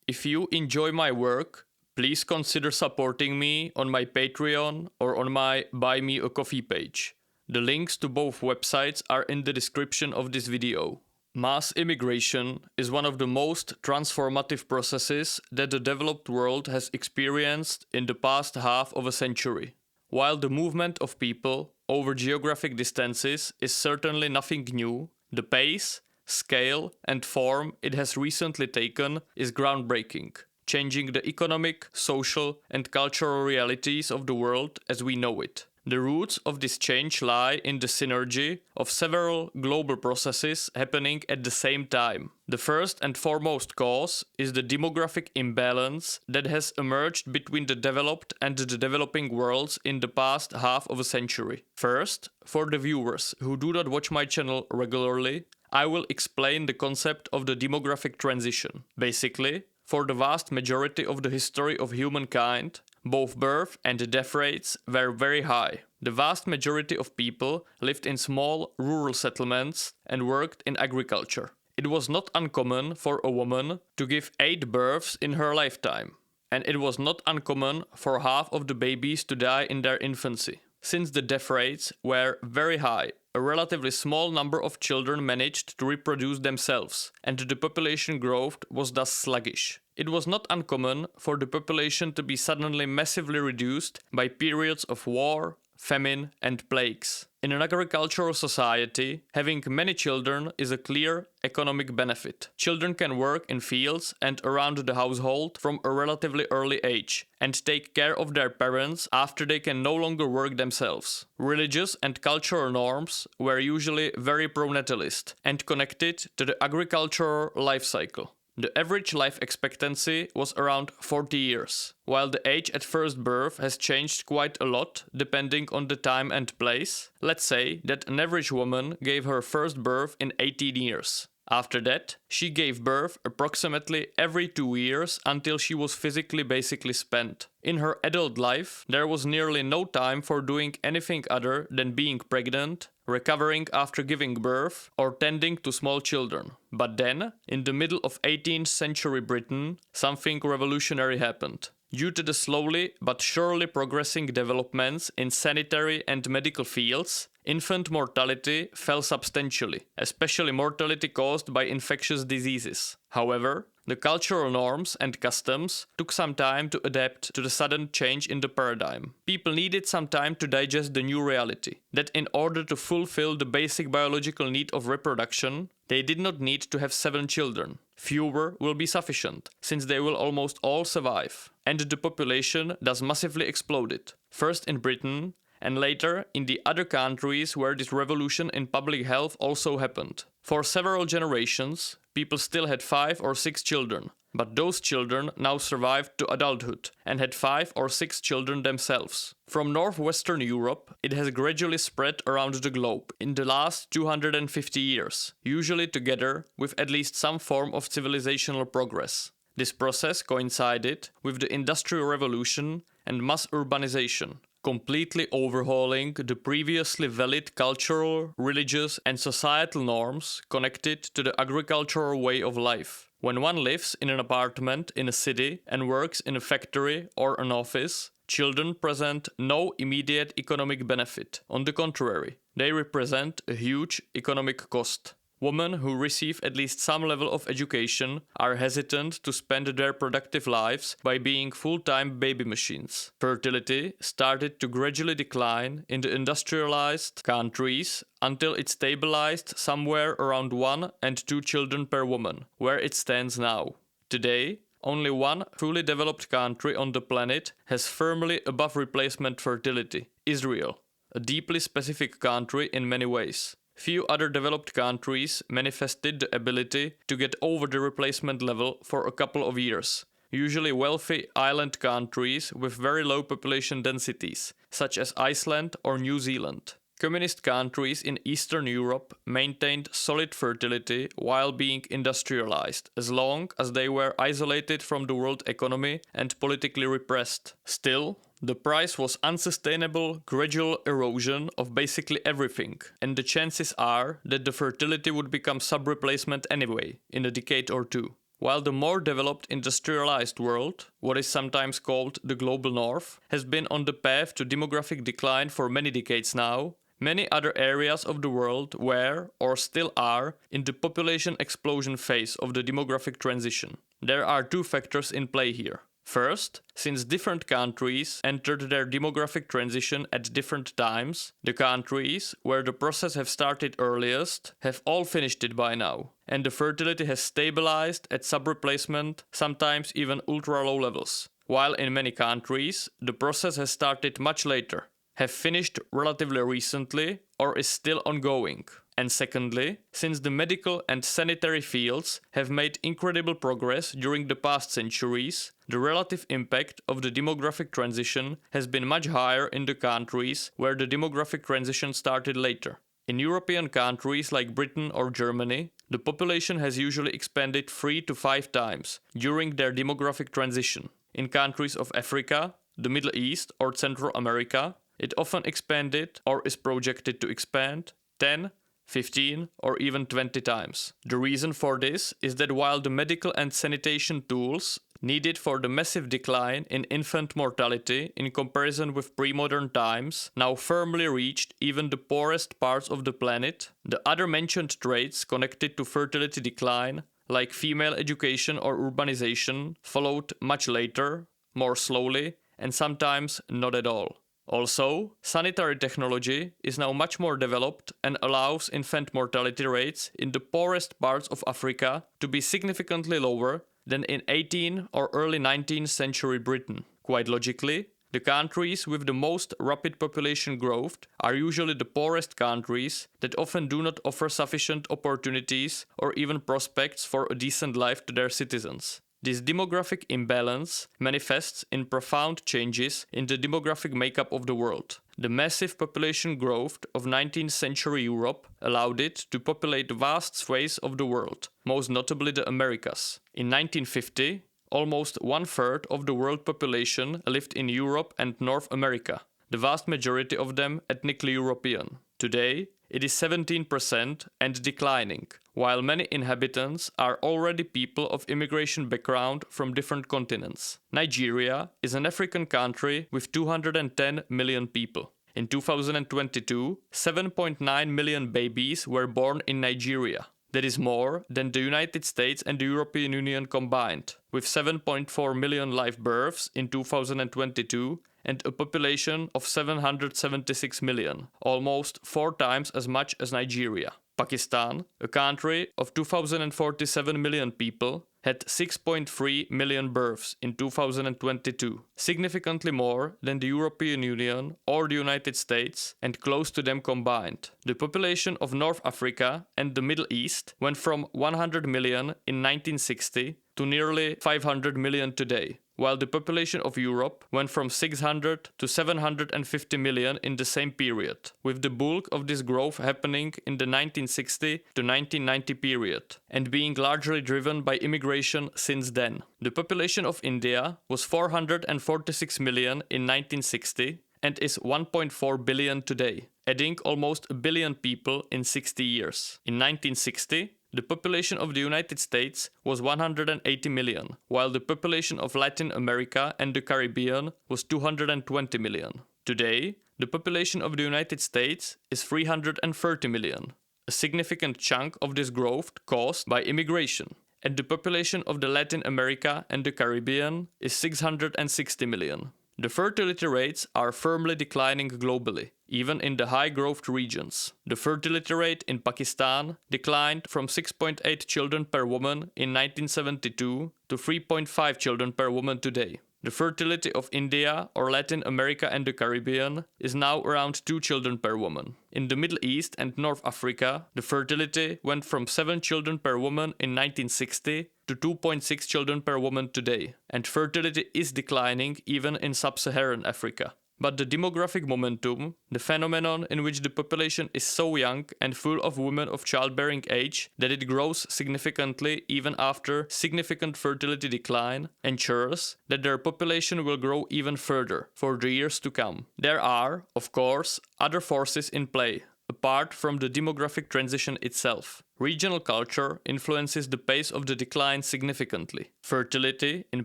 If you enjoy my work, please consider supporting me on my Patreon or on my Buy Me a Coffee page. The links to both websites are in the description of this video. Mass immigration is one of the most transformative processes that the developed world has experienced in the past half of a century. While the movement of people over geographic distances is certainly nothing new, the pace, scale, and form it has recently taken is groundbreaking, changing the economic, social, and cultural realities of the world as we know it. The roots of this change lie in the synergy of several global processes happening at the same time. The first and foremost cause is the demographic imbalance that has emerged between the developed and the developing worlds in the past half of a century. First, for the viewers who do not watch my channel regularly, I will explain the concept of the demographic transition. Basically, for the vast majority of the history of humankind, both birth and death rates were very high. The vast majority of people lived in small rural settlements and worked in agriculture. It was not uncommon for a woman to give 8 births in her lifetime, and it was not uncommon for half of the babies to die in their infancy. Since the death rates were very high, a relatively small number of children managed to reproduce themselves, and the population growth was thus sluggish. It was not uncommon for the population to be suddenly massively reduced by periods of war, famine, and plagues. In an agricultural society, having many children is a clear economic benefit. Children can work in fields and around the household from a relatively early age and take care of their parents after they can no longer work themselves. Religious and cultural norms were usually very pro-natalist and connected to the agricultural life cycle. The average life expectancy was around 40 years, while the age at first birth has changed quite a lot depending on the time and place. Let's say that an average woman gave her first birth in 18 years. After that, she gave birth approximately every 2 years until she was physically basically spent. In her adult life, there was nearly no time for doing anything other than being pregnant, recovering after giving birth, or tending to small children. But then, in the middle of 18th century Britain, something revolutionary happened. Due to the slowly but surely progressing developments in sanitary and medical fields, infant mortality fell substantially, especially mortality caused by infectious diseases. However, the cultural norms and customs took some time to adapt to the sudden change in the paradigm. People needed some time to digest the new reality, that in order to fulfill the basic biological need of reproduction, they did not need to have 7 children. Fewer will be sufficient, since they will almost all survive. And the population thus massively exploded, first in Britain, and later in the other countries where this revolution in public health also happened. For several generations, people still had 5 or 6 children, but those children now survived to adulthood and had 5 or 6 children themselves. From northwestern Europe, it has gradually spread around the globe in the last 250 years, usually together with at least some form of civilizational progress. This process coincided with the Industrial Revolution and mass urbanization, completely overhauling the previously valid cultural, religious, and societal norms connected to the agricultural way of life. When one lives in an apartment in a city and works in a factory or an office, children present no immediate economic benefit. On the contrary, they represent a huge economic cost. Women who receive at least some level of education are hesitant to spend their productive lives by being full-time baby machines. Fertility started to gradually decline in the industrialized countries until it stabilized somewhere around 1 and 2 children per woman, where it stands now. Today, only one fully developed country on the planet has firmly above replacement fertility: Israel, a deeply specific country in many ways. Few other developed countries manifested the ability to get over the replacement level for a couple of years. Usually wealthy island countries with very low population densities, such as Iceland or New Zealand. Communist countries in Eastern Europe maintained solid fertility while being industrialized, as long as they were isolated from the world economy and politically repressed. Still, the price was unsustainable gradual erosion of basically everything, and the chances are that the fertility would become sub-replacement anyway, in a decade or two. While the more developed industrialized world, what is sometimes called the global north, has been on the path to demographic decline for many decades now, many other areas of the world were, or still are, in the population explosion phase of the demographic transition. There are two factors in play here. First, since different countries entered their demographic transition at different times, the countries where the process have started earliest have all finished it by now, and the fertility has stabilized at sub-replacement, sometimes even ultra-low levels, while in many countries the process has started much later, have finished relatively recently, or is still ongoing. And secondly, since the medical and sanitary fields have made incredible progress during the past centuries, the relative impact of the demographic transition has been much higher in the countries where the demographic transition started later. In European countries like Britain or Germany, the population has usually expanded 3 to 5 times during their demographic transition. In countries of Africa, the Middle East or Central America, it often expanded or is projected to expand 10, 15 or even 20 times. The reason for this is that while the medical and sanitation tools needed for the massive decline in infant mortality in comparison with pre-modern times now firmly reached even the poorest parts of the planet, the other mentioned traits connected to fertility decline, like female education or urbanization, followed much later, more slowly, and sometimes not at all. Also, sanitary technology is now much more developed and allows infant mortality rates in the poorest parts of Africa to be significantly lower than in 18th or early 19th century Britain. Quite logically, the countries with the most rapid population growth are usually the poorest countries that often do not offer sufficient opportunities or even prospects for a decent life to their citizens. This demographic imbalance manifests in profound changes in the demographic makeup of the world. The massive population growth of 19th century Europe allowed it to populate vast swathes of the world, most notably the Americas. In 1950, almost 1/3 of the world population lived in Europe and North America, the vast majority of them ethnically European. Today, it is 17% and declining, while many inhabitants are already people of immigration background from different continents. Nigeria is an African country with 210 million people. In 2022, 7.9 million babies were born in Nigeria. That is more than the United States and the European Union combined, with 7.4 million live births in 2022 and a population of 776 million, almost 4 times as much as Nigeria. Pakistan, a country of 2,047 million people, had 6.3 million births in 2022, significantly more than the European Union or the United States, and close to them combined. The population of North Africa and the Middle East went from 100 million in 1960 to nearly 500 million today, while the population of Europe went from 600 to 750 million in the same period, with the bulk of this growth happening in the 1960 to 1990 period, and being largely driven by immigration since then. The population of India was 446 million in 1960 and is 1.4 billion today, adding almost a billion people in 60 years. In 1960, the population of the United States was 180 million, while the population of Latin America and the Caribbean was 220 million. Today, the population of the United States is 330 million, a significant chunk of this growth caused by immigration, and the population of the Latin America and the Caribbean is 660 million. The fertility rates are firmly declining globally, even in the high-growth regions. The fertility rate in Pakistan declined from 6.8 children per woman in 1972 to 3.5 children per woman today. The fertility of India or Latin America and the Caribbean is now around 2 children per woman. In the Middle East and North Africa, the fertility went from 7 children per woman in 1960 to 2.6 children per woman today, and fertility is declining even in sub-Saharan Africa. But the demographic momentum, the phenomenon in which the population is so young and full of women of childbearing age that it grows significantly even after significant fertility decline, ensures that their population will grow even further for the years to come. There are, of course, other forces in play, apart from the demographic transition itself. Regional culture influences the pace of the decline significantly. Fertility in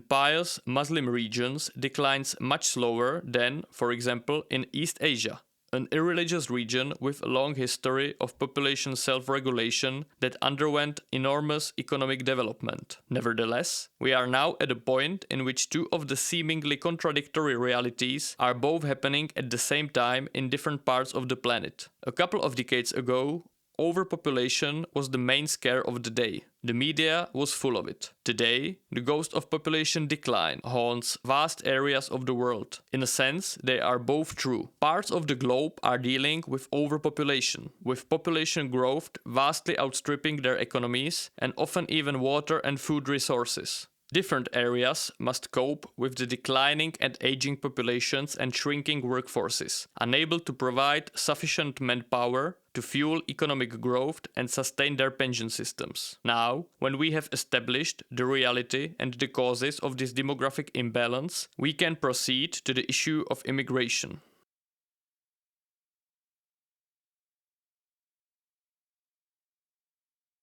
pious Muslim regions declines much slower than, for example, in East Asia, an irreligious region with a long history of population self-regulation that underwent enormous economic development. Nevertheless, we are now at a point in which two of the seemingly contradictory realities are both happening at the same time in different parts of the planet. A couple of decades ago, overpopulation was the main scare of the day. The media was full of it. Today, the ghost of population decline haunts vast areas of the world. In a sense, they are both true. Parts of the globe are dealing with overpopulation, with population growth vastly outstripping their economies and often even water and food resources. Different areas must cope with the declining and aging populations and shrinking workforces, unable to provide sufficient manpower to fuel economic growth and sustain their pension systems. Now, when we have established the reality and the causes of this demographic imbalance, we can proceed to the issue of immigration.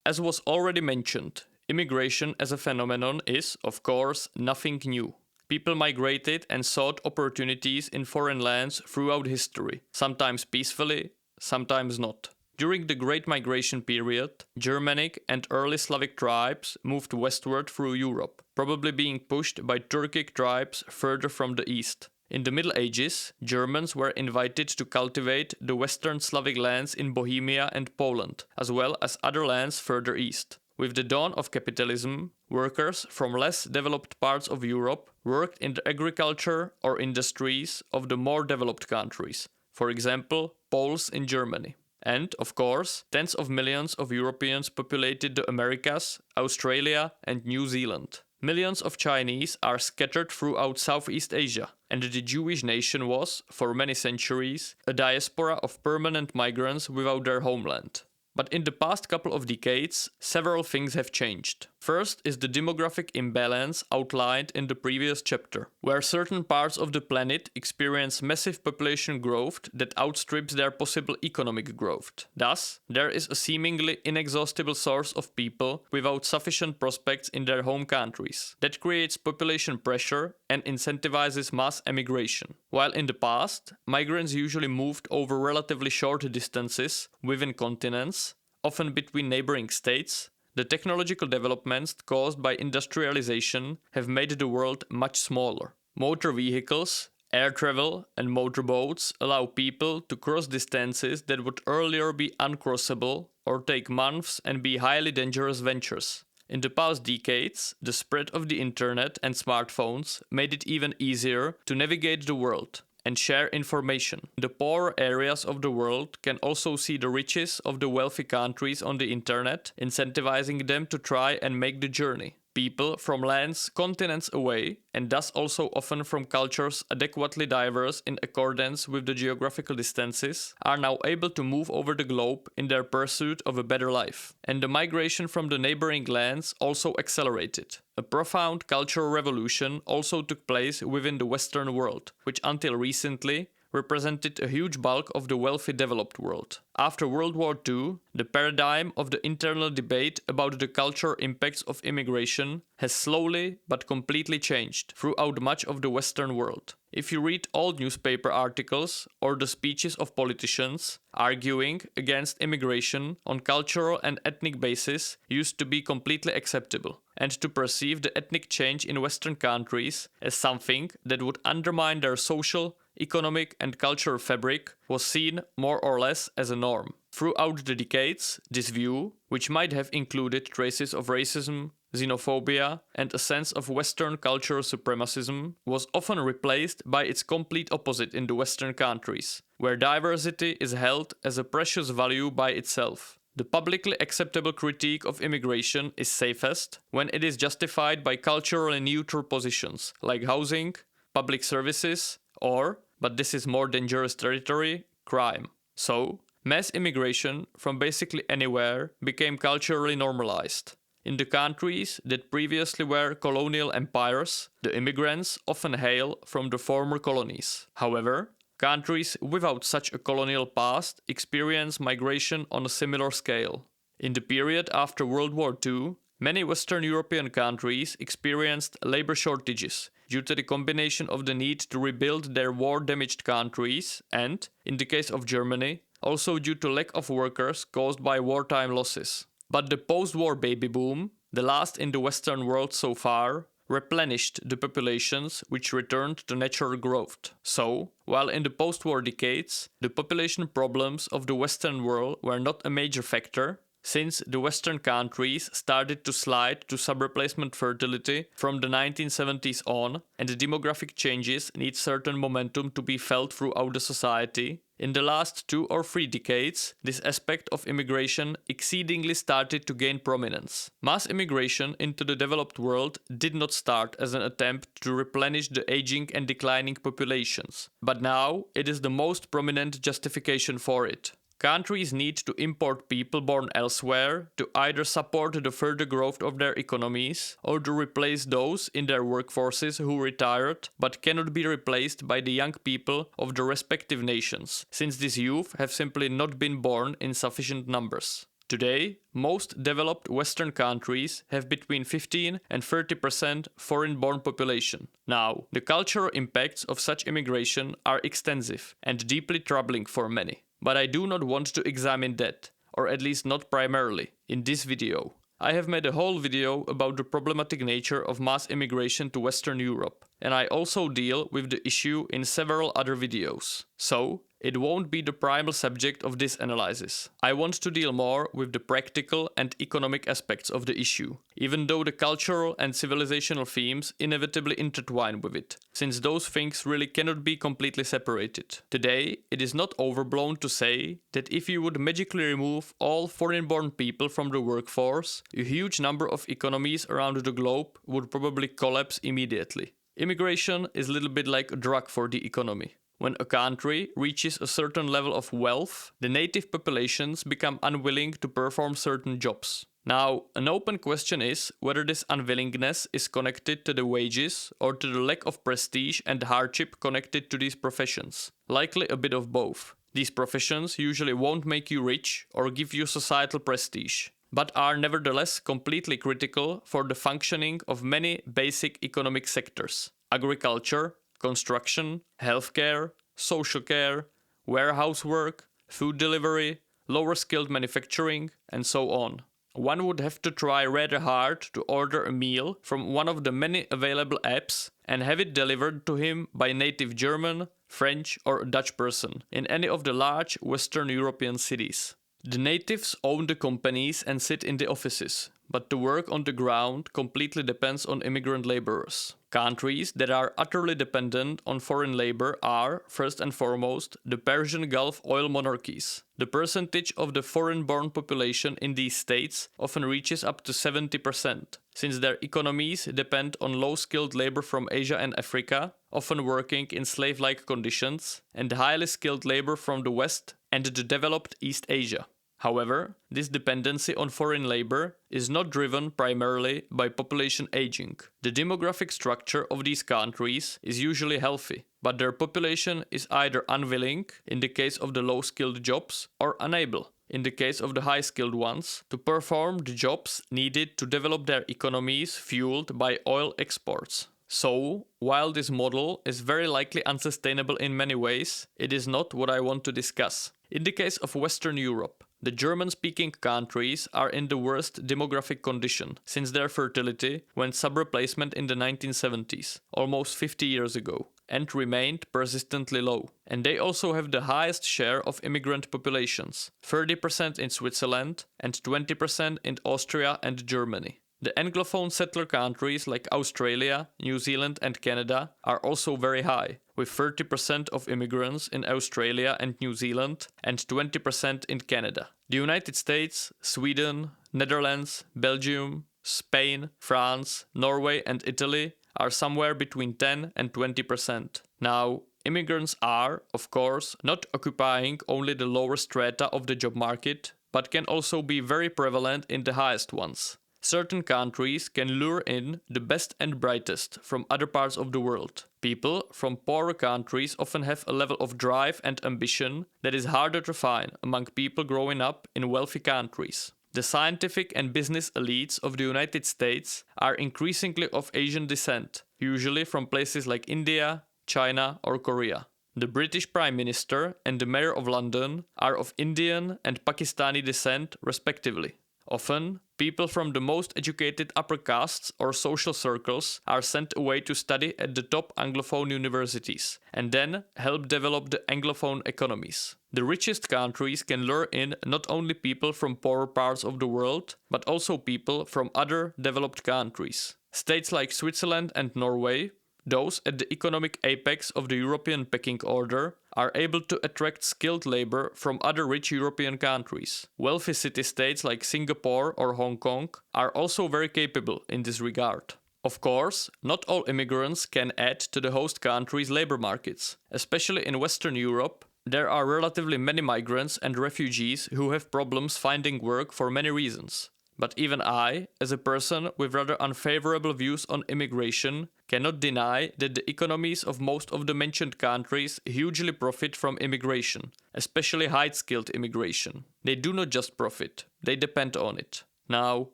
As was already mentioned, immigration as a phenomenon is, of course, nothing new. People migrated and sought opportunities in foreign lands throughout history, sometimes peacefully, sometimes not. During the Great Migration period, Germanic and early Slavic tribes moved westward through Europe, probably being pushed by Turkic tribes further from the east. In the Middle Ages, Germans were invited to cultivate the western Slavic lands in Bohemia and Poland, as well as other lands further east. With the dawn of capitalism, workers from less developed parts of Europe worked in the agriculture or industries of the more developed countries, for example, Poles in Germany. And, of course, tens of millions of Europeans populated the Americas, Australia, and New Zealand. Millions of Chinese are scattered throughout Southeast Asia, and the Jewish nation was, for many centuries, a diaspora of permanent migrants without their homeland. But in the past couple of decades, several things have changed. First is the demographic imbalance outlined in the previous chapter, where certain parts of the planet experience massive population growth that outstrips their possible economic growth. Thus, there is a seemingly inexhaustible source of people without sufficient prospects in their home countries. That creates population pressure and incentivizes mass emigration. While in the past, migrants usually moved over relatively short distances within continents, often between neighboring states, the technological developments caused by industrialization have made the world much smaller. Motor vehicles, air travel, and motorboats allow people to cross distances that would earlier be uncrossable or take months and be highly dangerous ventures. In the past decades, the spread of the internet and smartphones made it even easier to navigate the world and share information. The poorer areas of the world can also see the riches of the wealthy countries on the internet, incentivizing them to try and make the journey. People from lands continents away, and thus also often from cultures adequately diverse in accordance with the geographical distances, are now able to move over the globe in their pursuit of a better life. And the migration from the neighboring lands also accelerated. A profound cultural revolution also took place within the Western world, which until recently represented a huge bulk of the wealthy developed world. After World War II, the paradigm of the internal debate about the cultural impacts of immigration has slowly but completely changed throughout much of the Western world. If you read old newspaper articles or the speeches of politicians, arguing against immigration on cultural and ethnic basis used to be completely acceptable, and to perceive the ethnic change in Western countries as something that would undermine their social, economic and cultural fabric was seen more or less as a norm. Throughout the decades, this view, which might have included traces of racism, xenophobia, and a sense of Western cultural supremacism, was often replaced by its complete opposite in the Western countries, where diversity is held as a precious value by itself. The publicly acceptable critique of immigration is safest when it is justified by culturally neutral positions like housing, public services, or, but this is more dangerous territory, crime. So, mass immigration from basically anywhere became culturally normalized. In the countries that previously were colonial empires, the immigrants often hail from the former colonies. However, countries without such a colonial past experience migration on a similar scale. In the period after World War II, many Western European countries experienced labor shortages due to the combination of the need to rebuild their war-damaged countries and, in the case of Germany, also due to lack of workers caused by wartime losses. But the post-war baby boom, the last in the Western world so far, replenished the populations which returned to natural growth. So, while in the post-war decades, the population problems of the Western world were not a major factor, since the Western countries started to slide to sub-replacement fertility from the 1970s on, and the demographic changes need certain momentum to be felt throughout the society, in the last 2 or 3 decades, this aspect of immigration exceedingly started to gain prominence. Mass immigration into the developed world did not start as an attempt to replenish the aging and declining populations, but now it is the most prominent justification for it. Countries need to import people born elsewhere to either support the further growth of their economies or to replace those in their workforces who retired but cannot be replaced by the young people of the respective nations, since these youth have simply not been born in sufficient numbers. Today, most developed Western countries have between 15 and 30% foreign-born population. Now, the cultural impacts of such immigration are extensive and deeply troubling for many. But I do not want to examine that, or at least not primarily, in this video. I have made a whole video about the problematic nature of mass immigration to Western Europe, and I also deal with the issue in several other videos. So, it won't be the primal subject of this analysis. I want to deal more with the practical and economic aspects of the issue, even though the cultural and civilizational themes inevitably intertwine with it, since those things really cannot be completely separated. Today, it is not overblown to say that if you would magically remove all foreign-born people from the workforce, a huge number of economies around the globe would probably collapse immediately. Immigration is a little bit like a drug for the economy. When a country reaches a certain level of wealth, the native populations become unwilling to perform certain jobs. Now, an open question is whether this unwillingness is connected to the wages or to the lack of prestige and hardship connected to these professions. Likely a bit of both. These professions usually won't make you rich or give you societal prestige, but are nevertheless completely critical for the functioning of many basic economic sectors: agriculture, construction, healthcare, social care, warehouse work, food delivery, lower skilled manufacturing, and so on. One would have to try rather hard to order a meal from one of the many available apps and have it delivered to him by a native German, French, or Dutch person in any of the large Western European cities. The natives own the companies and sit in the offices, but the work on the ground completely depends on immigrant laborers. Countries that are utterly dependent on foreign labor are, first and foremost, the Persian Gulf oil monarchies. The percentage of the foreign-born population in these states often reaches up to 70%, since their economies depend on low-skilled labor from Asia and Africa, often working in slave-like conditions, and highly skilled labor from the West and the developed East Asia. However, this dependency on foreign labor is not driven primarily by population aging. The demographic structure of these countries is usually healthy, but their population is either unwilling, in the case of the low-skilled jobs, or unable, in the case of the high-skilled ones, to perform the jobs needed to develop their economies fueled by oil exports. So, while this model is very likely unsustainable in many ways, it is not what I want to discuss. In the case of Western Europe, the German-speaking countries are in the worst demographic condition since their fertility went sub-replacement in the 1970s, almost 50 years ago, and remained persistently low. And they also have the highest share of immigrant populations, 30% in Switzerland and 20% in Austria and Germany. The Anglophone settler countries like Australia, New Zealand and Canada are also very high, with 30% of immigrants in Australia and New Zealand and 20% in Canada. The United States, Sweden, Netherlands, Belgium, Spain, France, Norway and Italy are somewhere between 10 and 20%. Now, immigrants are, of course, not occupying only the lower strata of the job market, but can also be very prevalent in the highest ones. Certain countries can lure in the best and brightest from other parts of the world. People from poorer countries often have a level of drive and ambition that is harder to find among people growing up in wealthy countries. The scientific and business elites of the United States are increasingly of Asian descent, usually from places like India, China, or Korea. The British Prime Minister and the Mayor of London are of Indian and Pakistani descent, respectively. Often, people from the most educated upper castes or social circles are sent away to study at the top Anglophone universities and then help develop the Anglophone economies. The richest countries can lure in not only people from poorer parts of the world, but also people from other developed countries. States like Switzerland and Norway, those at the economic apex of the European pecking order, are able to attract skilled labor from other rich European countries. Wealthy city-states like Singapore or Hong Kong are also very capable in this regard. Of course, not all immigrants can add to the host country's labor markets. Especially in Western Europe, there are relatively many migrants and refugees who have problems finding work for many reasons. But even I, as a person with rather unfavorable views on immigration, cannot deny that the economies of most of the mentioned countries hugely profit from immigration, especially high-skilled immigration. They do not just profit, they depend on it. Now,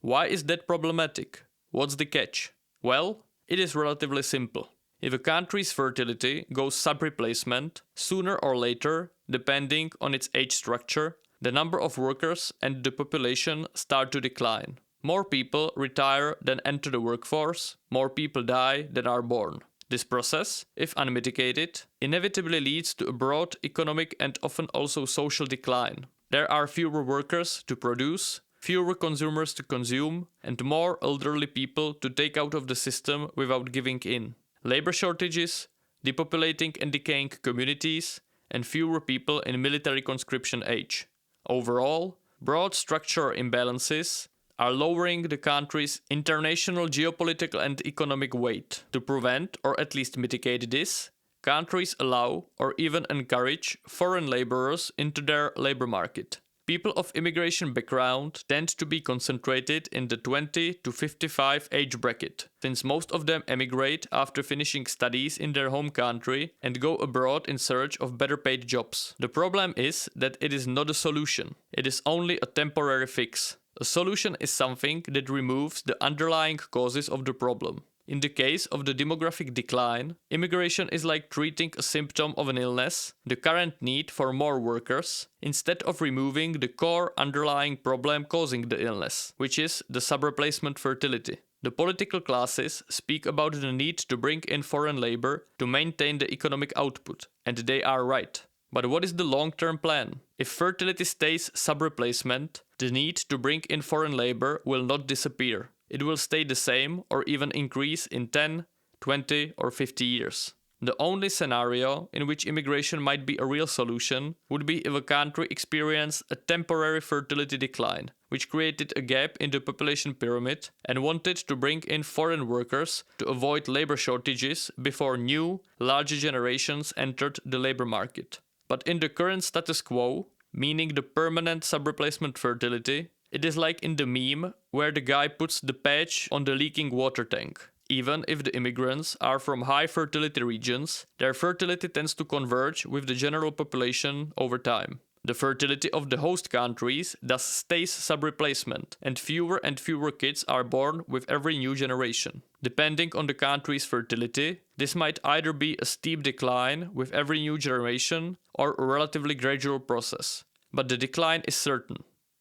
why is that problematic? What's the catch? Well, it is relatively simple. If a country's fertility goes sub-replacement, sooner or later, depending on its age structure, the number of workers and the population start to decline. More people retire than enter the workforce, more people die than are born. This process, if unmitigated, inevitably leads to a broad economic and often also social decline. There are fewer workers to produce, fewer consumers to consume, and more elderly people to take out of the system without giving in. Labor shortages, depopulating and decaying communities, and fewer people in military conscription age. Overall, broad structural imbalances are lowering the country's international geopolitical and economic weight. To prevent or at least mitigate this, countries allow or even encourage foreign laborers into their labor market. People of immigration background tend to be concentrated in the 20 to 55 age bracket, since most of them emigrate after finishing studies in their home country and go abroad in search of better paid jobs. The problem is that it is not a solution. It is only a temporary fix. A solution is something that removes the underlying causes of the problem. In the case of the demographic decline, immigration is like treating a symptom of an illness, the current need for more workers, instead of removing the core underlying problem causing the illness, which is the sub-replacement fertility. The political classes speak about the need to bring in foreign labor to maintain the economic output, and they are right. But what is the long-term plan? If fertility stays sub-replacement, the need to bring in foreign labor will not disappear. It will stay the same or even increase in 10, 20 or 50 years. The only scenario in which immigration might be a real solution would be if a country experienced a temporary fertility decline, which created a gap in the population pyramid and wanted to bring in foreign workers to avoid labor shortages before new, larger generations entered the labor market. But in the current status quo, meaning the permanent sub-replacement fertility, it is like in the meme where the guy puts the patch on the leaking water tank. Even if the immigrants are from high fertility regions, their fertility tends to converge with the general population over time. The fertility of the host countries thus stays sub-replacement, and fewer kids are born with every new generation. Depending on the country's fertility, this might either be a steep decline with every new generation or a relatively gradual process. But the decline is certain.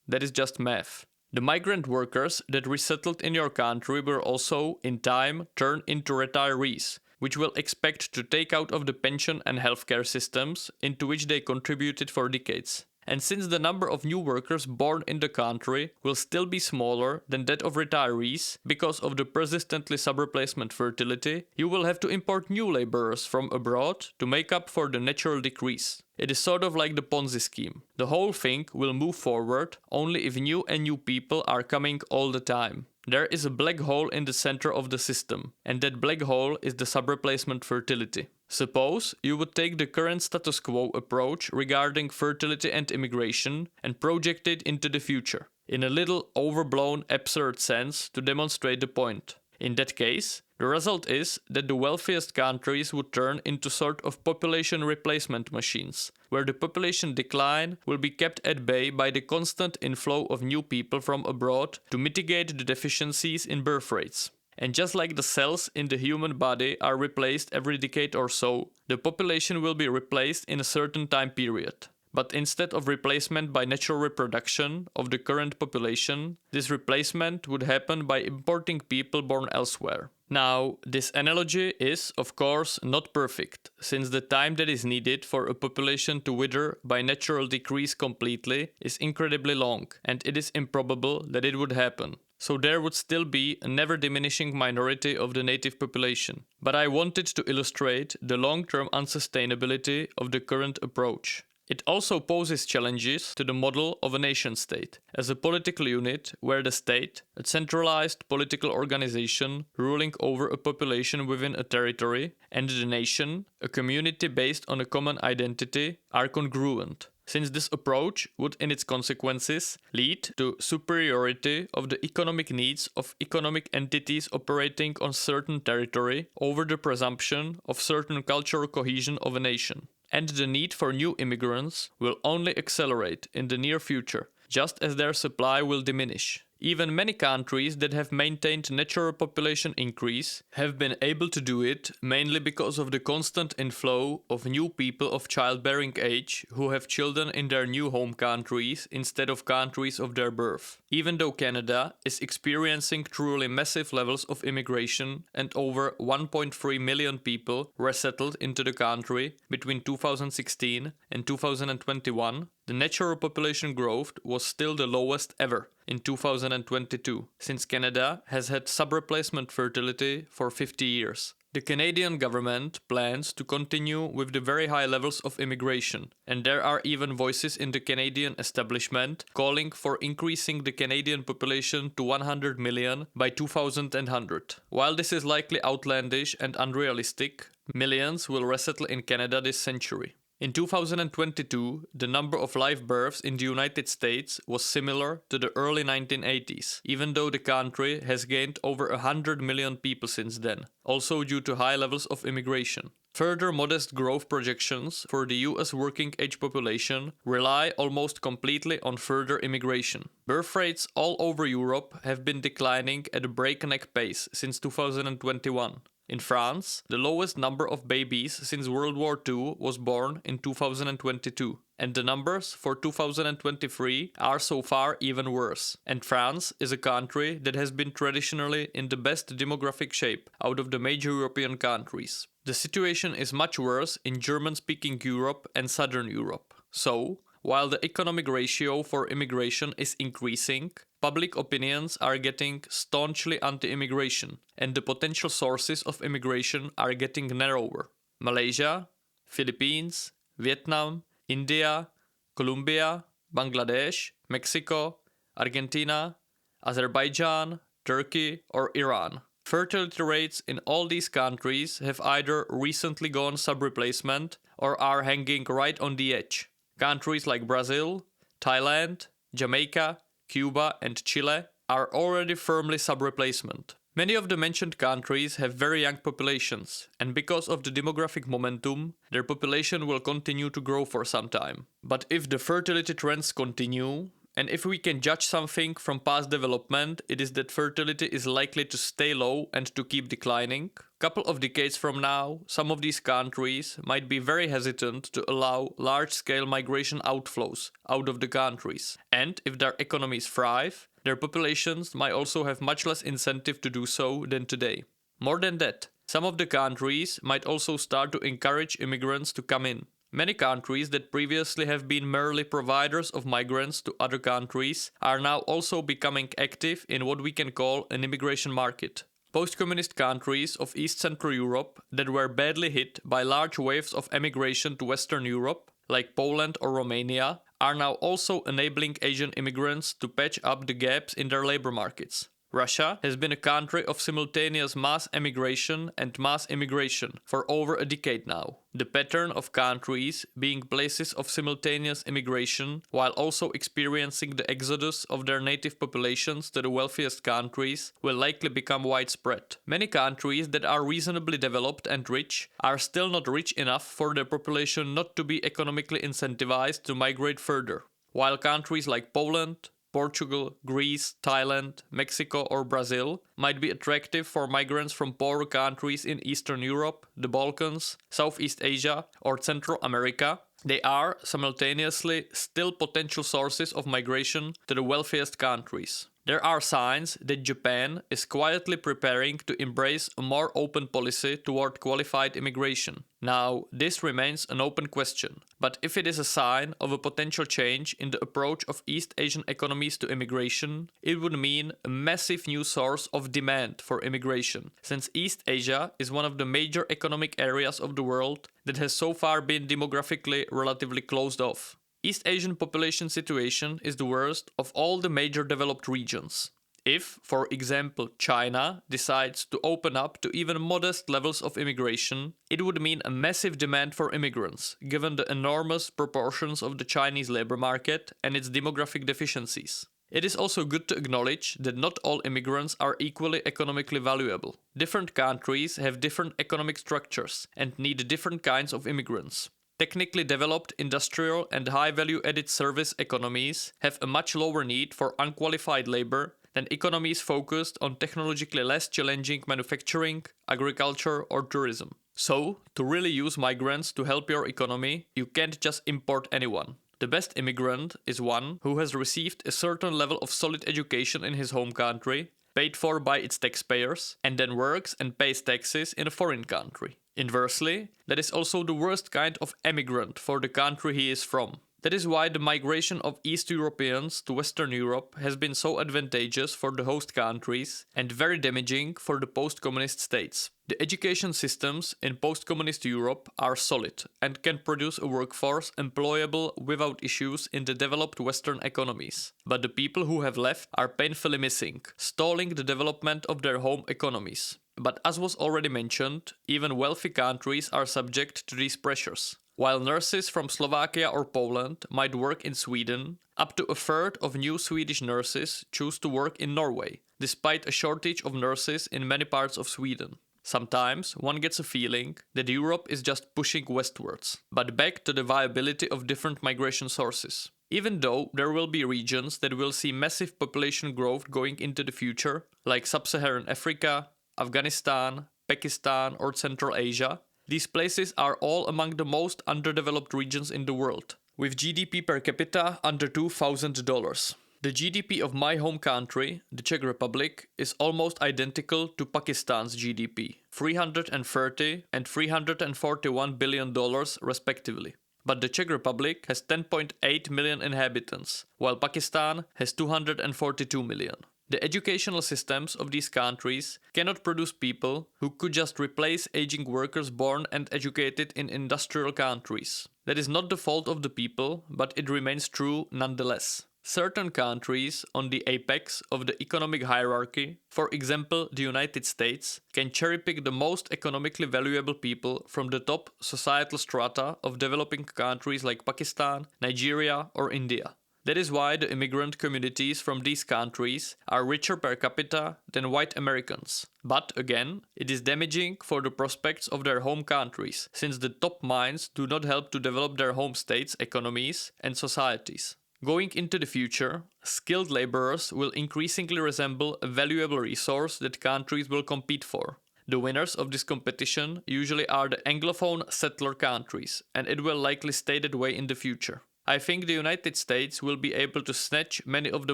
That is just math. The migrant workers that resettled in your country will also, in time, turn into retirees, which will expect to take out of the pension and healthcare systems into which they contributed for decades. And since the number of new workers born in the country will still be smaller than that of retirees because of the persistently sub-replacement fertility, you will have to import new laborers from abroad to make up for the natural decrease. It is sort of like the Ponzi scheme. The whole thing will move forward only if new people are coming all the time. There is a black hole in the center of the system, and that black hole is the sub-replacement fertility. Suppose you would take the current status quo approach regarding fertility and immigration and project it into the future, in a little overblown absurd sense to demonstrate the point. In that case, The result is that the wealthiest countries would turn into sort of population replacement machines, where the population decline will be kept at bay by the constant inflow of new people from abroad to mitigate the deficiencies in birth rates. And just like the cells in the human body are replaced every decade or so, the population will be replaced in a certain time period. But instead of replacement by natural reproduction of the current population, this replacement would happen by importing people born elsewhere. Now, this analogy is, of course, not perfect, since the time that is needed for a population to wither by natural decrease completely is incredibly long, and it is improbable that it would happen. So there would still be a never-diminishing minority of the native population. But I wanted to illustrate the long-term unsustainability of the current approach. It also poses challenges to the model of a nation-state, as a political unit where the state, a centralized political organization ruling over a population within a territory, and the nation, a community based on a common identity, are congruent, since this approach would in its consequences lead to superiority of the economic needs of economic entities operating on certain territory over the presumption of certain cultural cohesion of a nation. And the need for new immigrants will only accelerate in the near future, just as their supply will diminish. Even many countries that have maintained natural population increase have been able to do it mainly because of the constant inflow of new people of childbearing age who have children in their new home countries instead of countries of their birth. Even though Canada is experiencing truly massive levels of immigration and over 1.3 million people were settled into the country between 2016 and 2021, the natural population growth was still the lowest ever in 2022, since Canada has had sub-replacement fertility for 50 years. The Canadian government plans to continue with the very high levels of immigration, and there are even voices in the Canadian establishment calling for increasing the Canadian population to 100 million by 2100. While this is likely outlandish and unrealistic, millions will resettle in Canada this century. In 2022, the number of live births in the United States was similar to the early 1980s, even though the country has gained over 100 million people since then, also due to high levels of immigration. Further modest growth projections for the US working age population rely almost completely on further immigration. Birth rates all over Europe have been declining at a breakneck pace since 2021. In France, the lowest number of babies since World War II was born in 2022, and the numbers for 2023 are so far even worse. And France is a country that has been traditionally in the best demographic shape out of the major European countries. The situation is much worse in German-speaking Europe and Southern Europe. So, while the economic ratio for immigration is increasing, public opinions are getting staunchly anti-immigration, and the potential sources of immigration are getting narrower. Malaysia, Philippines, Vietnam, India, Colombia, Bangladesh, Mexico, Argentina, Azerbaijan, Turkey, or Iran. Fertility rates in all these countries have either recently gone sub-replacement or are hanging right on the edge. Countries like Brazil, Thailand, Jamaica, Cuba, and Chile are already firmly sub-replacement. Many of the mentioned countries have very young populations, and because of the demographic momentum, their population will continue to grow for some time. But if the fertility trends continue, and if we can judge something from past development, it is that fertility is likely to stay low and to keep declining. A couple of decades from now, some of these countries might be very hesitant to allow large-scale migration outflows out of the countries. And if their economies thrive, their populations might also have much less incentive to do so than today. More than that, some of the countries might also start to encourage immigrants to come in. Many countries that previously have been merely providers of migrants to other countries are now also becoming active in what we can call an immigration market. Post-communist countries of East Central Europe that were badly hit by large waves of emigration to Western Europe, like Poland or Romania, are now also enabling Asian immigrants to patch up the gaps in their labor markets. Russia has been a country of simultaneous mass emigration and mass immigration for over a decade now. The pattern of countries being places of simultaneous immigration while also experiencing the exodus of their native populations to the wealthiest countries will likely become widespread. Many countries that are reasonably developed and rich are still not rich enough for their population not to be economically incentivized to migrate further, while countries like Poland, Portugal, Greece, Thailand, Mexico or Brazil might be attractive for migrants from poorer countries in Eastern Europe, the Balkans, Southeast Asia or Central America. They are simultaneously still potential sources of migration to the wealthiest countries. There are signs that Japan is quietly preparing to embrace a more open policy toward qualified immigration. Now, this remains an open question, but if it is a sign of a potential change in the approach of East Asian economies to immigration, it would mean a massive new source of demand for immigration, since East Asia is one of the major economic areas of the world that has so far been demographically relatively closed off. East Asian population situation is the worst of all the major developed regions. If, for example, China decides to open up to even modest levels of immigration, it would mean a massive demand for immigrants, given the enormous proportions of the Chinese labor market and its demographic deficiencies. It is also good to acknowledge that not all immigrants are equally economically valuable. Different countries have different economic structures and need different kinds of immigrants. Technically developed industrial and high-value-added service economies have a much lower need for unqualified labor than economies focused on technologically less challenging manufacturing, agriculture, or tourism. So, to really use migrants to help your economy, you can't just import anyone. The best immigrant is one who has received a certain level of solid education in his home country, paid for by its taxpayers, and then works and pays taxes in a foreign country. Inversely, that is also the worst kind of emigrant for the country he is from. That is why the migration of East Europeans to Western Europe has been so advantageous for the host countries and very damaging for the post-communist states. The education systems in post-communist Europe are solid and can produce a workforce employable without issues in the developed Western economies. But the people who have left are painfully missing, stalling the development of their home economies. But as was already mentioned, even wealthy countries are subject to these pressures. While nurses from Slovakia or Poland might work in Sweden, up to a third of new Swedish nurses choose to work in Norway, despite a shortage of nurses in many parts of Sweden. Sometimes one gets a feeling that Europe is just pushing westwards. But back to the viability of different migration sources. Even though there will be regions that will see massive population growth going into the future, like Sub-Saharan Africa, Afghanistan, Pakistan or Central Asia, these places are all among the most underdeveloped regions in the world, with GDP per capita under $2,000. The GDP of my home country, the Czech Republic, is almost identical to Pakistan's GDP, $330 and $341 billion respectively. But the Czech Republic has 10.8 million inhabitants, while Pakistan has 242 million. The educational systems of these countries cannot produce people who could just replace aging workers born and educated in industrial countries. That is not the fault of the people, but it remains true nonetheless. Certain countries on the apex of the economic hierarchy, for example the United States, can cherry-pick the most economically valuable people from the top societal strata of developing countries like Pakistan, Nigeria or India. That is why the immigrant communities from these countries are richer per capita than white Americans. But again, it is damaging for the prospects of their home countries, since the top minds do not help to develop their home states' economies and societies. Going into the future, skilled laborers will increasingly resemble a valuable resource that countries will compete for. The winners of this competition usually are the Anglophone settler countries, and it will likely stay that way in the future. I think the United States will be able to snatch many of the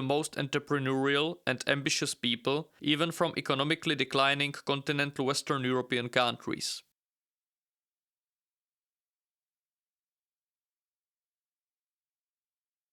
most entrepreneurial and ambitious people, even from economically declining continental Western European countries.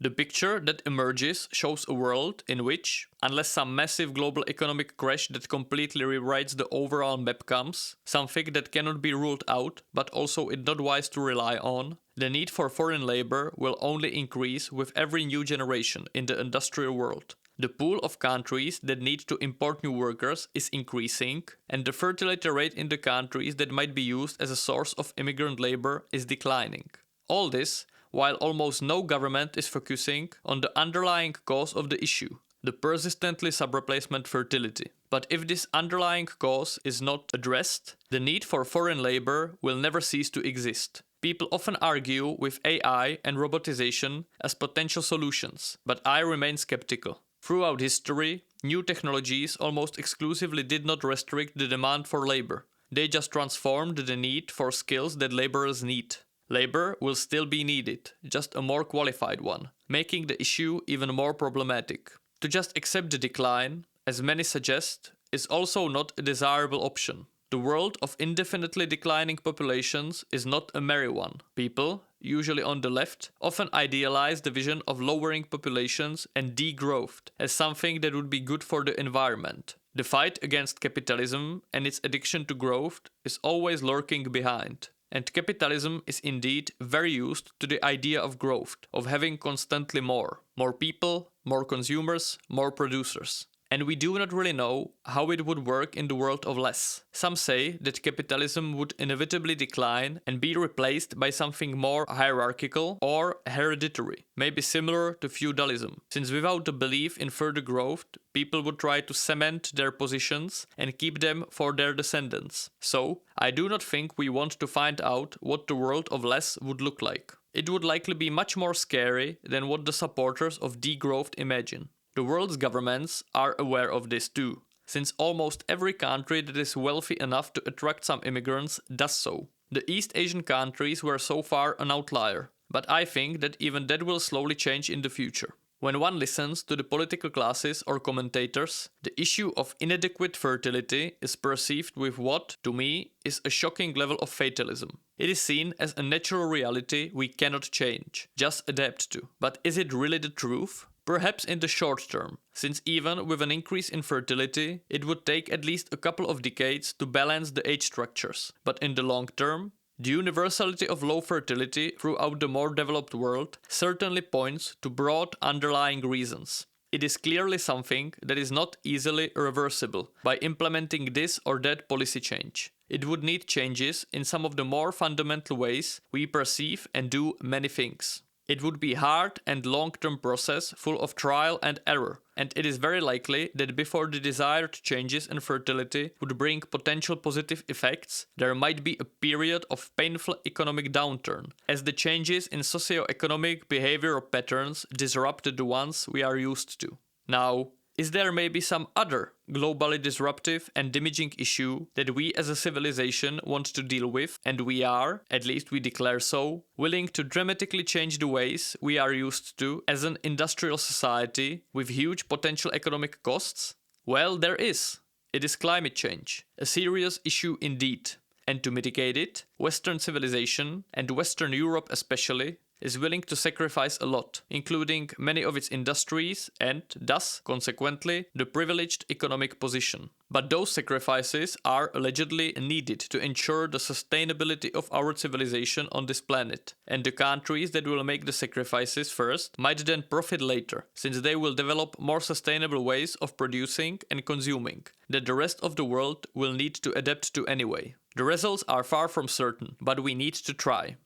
The picture that emerges shows a world in which, unless some massive global economic crash that completely rewrites the overall map comes, something that cannot be ruled out but also is not wise to rely on, the need for foreign labor will only increase with every new generation in the industrial world. The pool of countries that need to import new workers is increasing, and the fertility rate in the countries that might be used as a source of immigrant labor is declining. All this while almost no government is focusing on the underlying cause of the issue, the persistently subreplacement fertility. But if this underlying cause is not addressed, the need for foreign labor will never cease to exist. People often argue with AI and robotization as potential solutions, but I remain skeptical. Throughout history, new technologies almost exclusively did not restrict the demand for labor. They just transformed the need for skills that laborers need. Labor will still be needed, just a more qualified one, making the issue even more problematic. To just accept the decline, as many suggest, is also not a desirable option. The world of indefinitely declining populations is not a merry one. People, usually on the left, often idealize the vision of lowering populations and degrowth as something that would be good for the environment. The fight against capitalism and its addiction to growth is always lurking behind. And capitalism is indeed very used to the idea of growth, of having constantly more. More people, more consumers, more producers. And we do not really know how it would work in the world of less. Some say that capitalism would inevitably decline and be replaced by something more hierarchical or hereditary, maybe similar to feudalism, since without the belief in further growth, people would try to cement their positions and keep them for their descendants. So, I do not think we want to find out what the world of less would look like. It would likely be much more scary than what the supporters of degrowth imagine. The world's governments are aware of this too, since almost every country that is wealthy enough to attract some immigrants does so. The East Asian countries were so far an outlier, but I think that even that will slowly change in the future. When one listens to the political classes or commentators, the issue of inadequate fertility is perceived with what, to me, is a shocking level of fatalism. It is seen as a natural reality we cannot change, just adapt to. But is it really the truth? Perhaps in the short term, since even with an increase in fertility, it would take at least a couple of decades to balance the age structures. But in the long term, the universality of low fertility throughout the more developed world certainly points to broad underlying reasons. It is clearly something that is not easily reversible by implementing this or that policy change. It would need changes in some of the more fundamental ways we perceive and do many things. It would be a hard and long-term process full of trial and error, and it is very likely that before the desired changes in fertility would bring potential positive effects, there might be a period of painful economic downturn, as the changes in socio-economic behavioral patterns disrupted the ones we are used to. Now, is there maybe some other globally disruptive and damaging issue that we as a civilization want to deal with, and we are, at least we declare so, willing to dramatically change the ways we are used to as an industrial society with huge potential economic costs? Well, there is. It is climate change, a serious issue indeed. And to mitigate it, Western civilization, and Western Europe especially, is willing to sacrifice a lot, including many of its industries and, thus, consequently, the privileged economic position. But those sacrifices are allegedly needed to ensure the sustainability of our civilization on this planet, and the countries that will make the sacrifices first might then profit later, since they will develop more sustainable ways of producing and consuming that the rest of the world will need to adapt to anyway. The results are far from certain, but we need to try.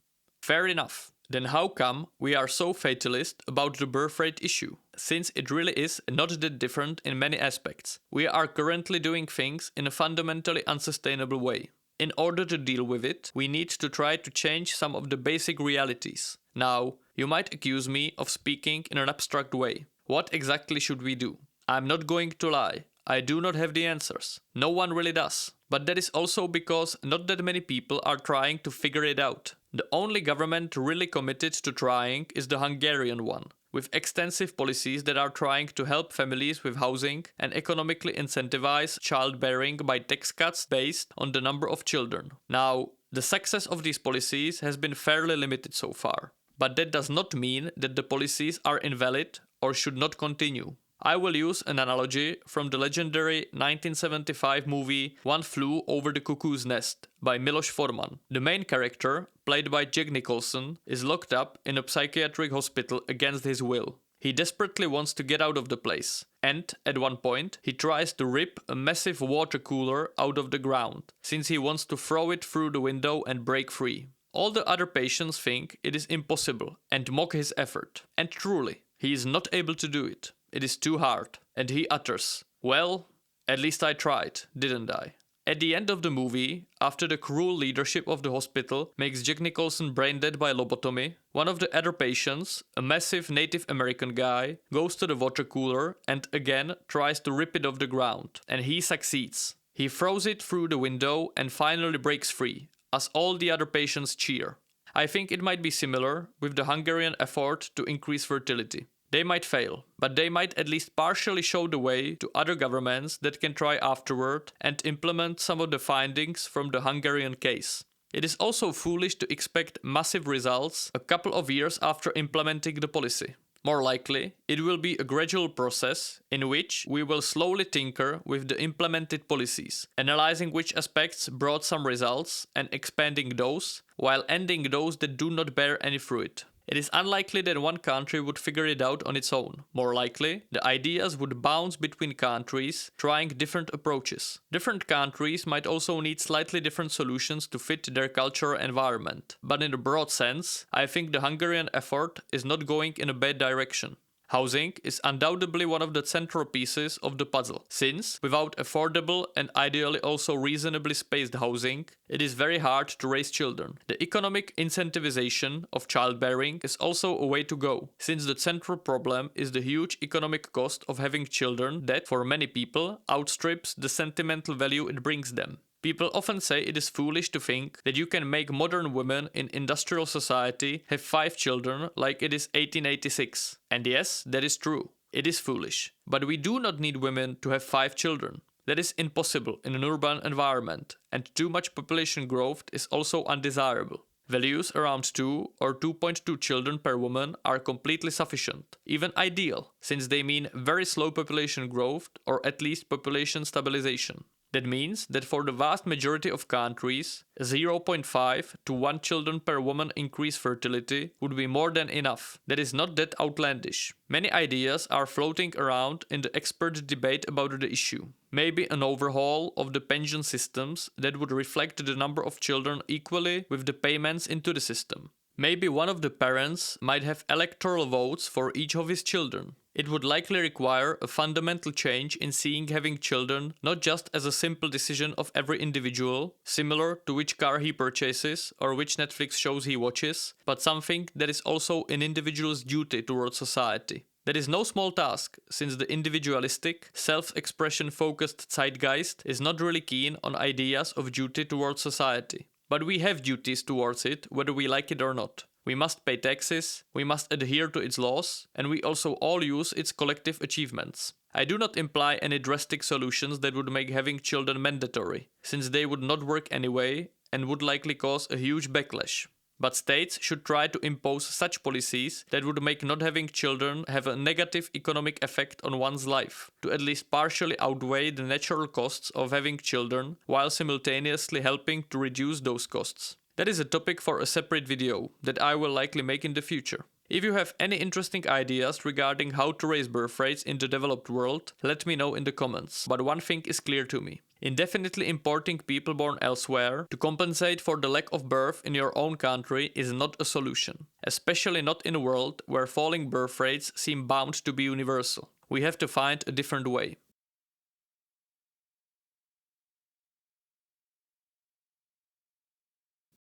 Fair enough. Then how come we are so fatalist about the birth rate issue? Since it really is not that different in many aspects. We are currently doing things in a fundamentally unsustainable way. In order to deal with it, we need to try to change some of the basic realities. Now, you might accuse me of speaking in an abstract way. What exactly should we do? I'm not going to lie. I do not have the answers. No one really does. But that is also because not that many people are trying to figure it out. The only government really committed to trying is the Hungarian one, with extensive policies that are trying to help families with housing and economically incentivize childbearing by tax cuts based on the number of children. Now, the success of these policies has been fairly limited so far. But that does not mean that the policies are invalid or should not continue. I will use an analogy from the legendary 1975 movie One Flew Over the Cuckoo's Nest by Miloš Forman. The main character, played by Jack Nicholson, is locked up in a psychiatric hospital against his will. He desperately wants to get out of the place, and at one point he tries to rip a massive water cooler out of the ground, since he wants to throw it through the window and break free. All the other patients think it is impossible and mock his effort, and truly, he is not able to do it. It is too hard, and he utters, "Well, at least I tried, didn't I?" At the end of the movie, after the cruel leadership of the hospital makes Jack Nicholson brain dead by lobotomy, one of the other patients, a massive Native American guy, goes to the water cooler and again tries to rip it off the ground, and he succeeds. He throws it through the window and finally breaks free, as all the other patients cheer. I think it might be similar with the Hungarian effort to increase fertility. They might fail, but they might at least partially show the way to other governments that can try afterward and implement some of the findings from the Hungarian case. It is also foolish to expect massive results a couple of years after implementing the policy. More likely, it will be a gradual process in which we will slowly tinker with the implemented policies, analyzing which aspects brought some results and expanding those, while ending those that do not bear any fruit. It is unlikely that one country would figure it out on its own. More likely, the ideas would bounce between countries, trying different approaches. Different countries might also need slightly different solutions to fit their cultural environment. But in a broad sense, I think the Hungarian effort is not going in a bad direction. Housing is undoubtedly one of the central pieces of the puzzle, since without affordable and ideally also reasonably spaced housing, it is very hard to raise children. The economic incentivization of childbearing is also a way to go, since the central problem is the huge economic cost of having children that, for many people, outstrips the sentimental value it brings them. People often say it is foolish to think that you can make modern women in industrial society have 5 children like it is 1886. And yes, that is true. It is foolish. But we do not need women to have 5 children. That is impossible in an urban environment, and too much population growth is also undesirable. Values around 2 or 2.2 children per woman are completely sufficient, even ideal, since they mean very slow population growth or at least population stabilization. That means that for the vast majority of countries, 0.5 to 1 children per woman increase fertility would be more than enough. That is not that outlandish. Many ideas are floating around in the expert debate about the issue. Maybe an overhaul of the pension systems that would reflect the number of children equally with the payments into the system. Maybe one of the parents might have electoral votes for each of his children. It would likely require a fundamental change in seeing having children not just as a simple decision of every individual, similar to which car he purchases or which Netflix shows he watches, but something that is also an individual's duty towards society. That is no small task, since the individualistic, self-expression focused zeitgeist is not really keen on ideas of duty towards society. But we have duties towards it, whether we like it or not. We must pay taxes, we must adhere to its laws, and we also all use its collective achievements. I do not imply any drastic solutions that would make having children mandatory, since they would not work anyway and would likely cause a huge backlash. But states should try to impose such policies that would make not having children have a negative economic effect on one's life, to at least partially outweigh the natural costs of having children, while simultaneously helping to reduce those costs. That is a topic for a separate video that I will likely make in the future. If you have any interesting ideas regarding how to raise birth rates in the developed world, let me know in the comments. But one thing is clear to me. Indefinitely importing people born elsewhere to compensate for the lack of birth in your own country is not a solution, especially not in a world where falling birth rates seem bound to be universal. We have to find a different way.